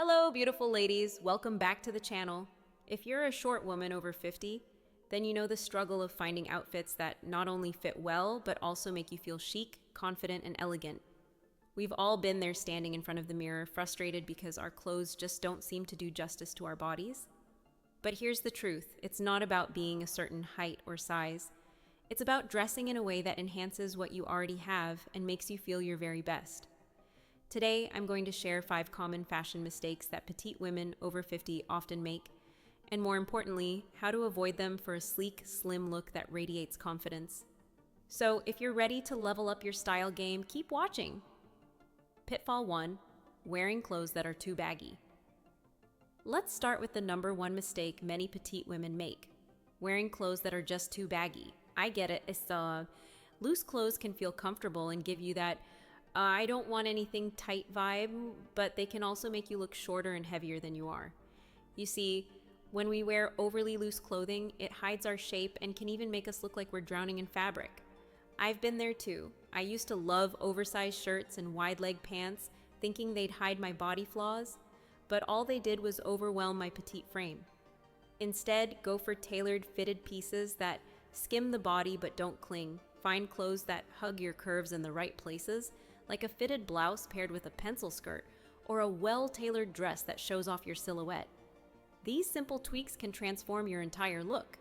Hello, beautiful ladies. Welcome back to the channel. If you're a short woman over 50, then you know the struggle of finding outfits that not only fit well, but also make you feel chic, confident, and elegant. We've all been there standing in front of the mirror, frustrated because our clothes just don't seem to do justice to our bodies. But here's the truth. It's not about being a certain height or size. It's about dressing in a way that enhances what you already have and makes you feel your very best. Today, I'm going to share 5 common fashion mistakes that petite women over 50 often make, and more importantly, how to avoid them for a sleek, slim look that radiates confidence. So if you're ready to level up your style game, keep watching. Pitfall 1. Wearing clothes that are too baggy. Let's start with the number 1 mistake many petite women make. Wearing clothes that are just too baggy. I get it, loose clothes can feel comfortable and give you that I don't want anything tight vibe, but they can also make you look shorter and heavier than you are. You see, when we wear overly loose clothing, it hides our shape and can even make us look like we're drowning in fabric. I've been there too. I used to love oversized shirts and wide leg pants, thinking they'd hide my body flaws, but all they did was overwhelm my petite frame. Instead, go for tailored fitted pieces that skim the body but don't cling. Find clothes that hug your curves in the right places, like a fitted blouse paired with a pencil skirt, or a well-tailored dress that shows off your silhouette. These simple tweaks can transform your entire look.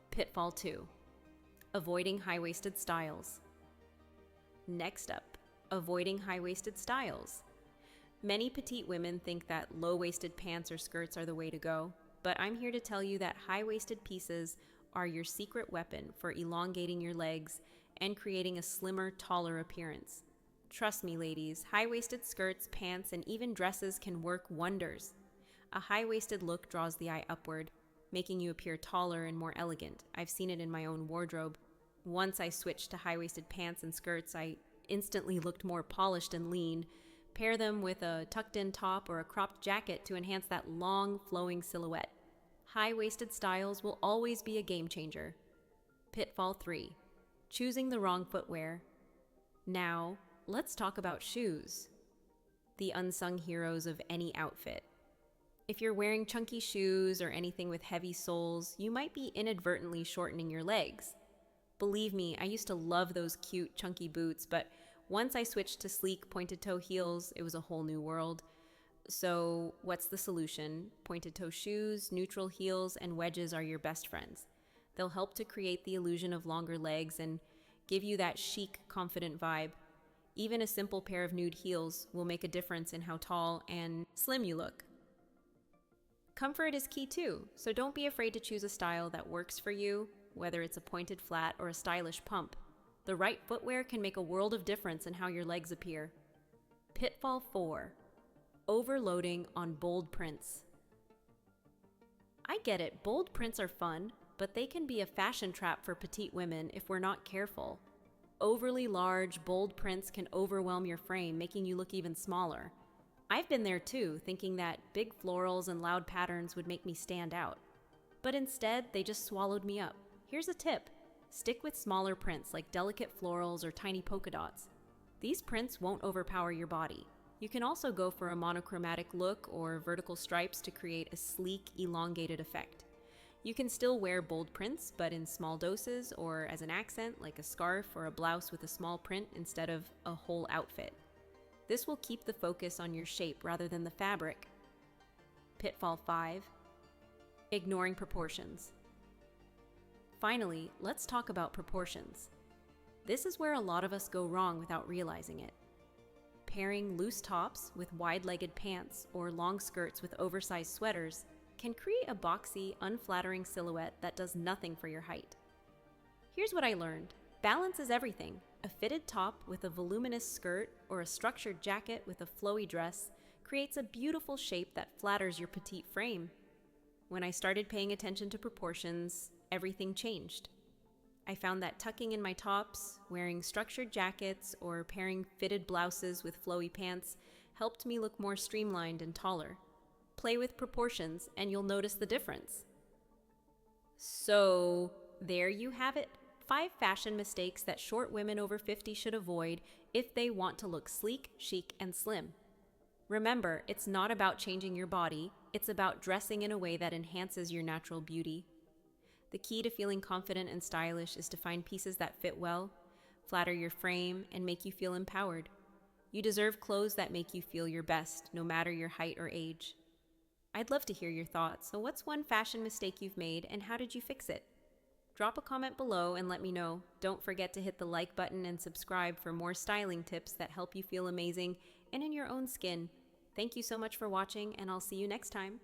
Pitfall 2. Avoiding high-waisted styles. Next up, avoiding high-waisted styles. Many petite women think that low-waisted pants or skirts are the way to go, but I'm here to tell you that high-waisted pieces are your secret weapon for elongating your legs and creating a slimmer, taller appearance. Trust me, ladies, high-waisted skirts, pants, and even dresses can work wonders. A high-waisted look draws the eye upward, making you appear taller and more elegant. I've seen it in my own wardrobe. Once I switched to high-waisted pants and skirts, I instantly looked more polished and lean. Pair them with a tucked-in top or a cropped jacket to enhance that long, flowing silhouette. High-waisted styles will always be a game changer. Pitfall 3. Choosing the wrong footwear. Now, let's talk about shoes. The unsung heroes of any outfit. If you're wearing chunky shoes or anything with heavy soles, you might be inadvertently shortening your legs. Believe me, I used to love those cute, chunky boots, but once I switched to sleek, pointed-toe heels, it was a whole new world. So what's the solution? Pointed-toe shoes, neutral heels, and wedges are your best friends. They'll help to create the illusion of longer legs and give you that chic, confident vibe. Even a simple pair of nude heels will make a difference in how tall and slim you look. Comfort is key too, so don't be afraid to choose a style that works for you, whether it's a pointed flat or a stylish pump. The right footwear can make a world of difference in how your legs appear. Pitfall 4. Overloading on bold prints. I get it, bold prints are fun, but they can be a fashion trap for petite women if we're not careful. Overly large, bold prints can overwhelm your frame, making you look even smaller. I've been there too, thinking that big florals and loud patterns would make me stand out. But instead, they just swallowed me up. Here's a tip. Stick with smaller prints like delicate florals or tiny polka dots. These prints won't overpower your body. You can also go for a monochromatic look or vertical stripes to create a sleek, elongated effect. You can still wear bold prints, but in small doses or as an accent like a scarf or a blouse with a small print instead of a whole outfit. This will keep the focus on your shape rather than the fabric. Pitfall 5. Ignoring proportions. Finally, let's talk about proportions. This is where a lot of us go wrong without realizing it. Pairing loose tops with wide-legged pants or long skirts with oversized sweaters can create a boxy, unflattering silhouette that does nothing for your height. Here's what I learned. Balance is everything. A fitted top with a voluminous skirt or a structured jacket with a flowy dress creates a beautiful shape that flatters your petite frame. When I started paying attention to proportions, everything changed. I found that tucking in my tops, wearing structured jackets, or pairing fitted blouses with flowy pants helped me look more streamlined and taller. Play with proportions and you'll notice the difference. So, there you have it. 5 fashion mistakes that short women over 50 should avoid if they want to look sleek, chic, and slim. Remember, it's not about changing your body, it's about dressing in a way that enhances your natural beauty. The key to feeling confident and stylish is to find pieces that fit well, flatter your frame, and make you feel empowered. You deserve clothes that make you feel your best, no matter your height or age. I'd love to hear your thoughts. So what's one fashion mistake you've made and how did you fix it? Drop a comment below and let me know. Don't forget to hit the like button and subscribe for more styling tips that help you feel amazing and in your own skin. Thank you so much for watching, and I'll see you next time.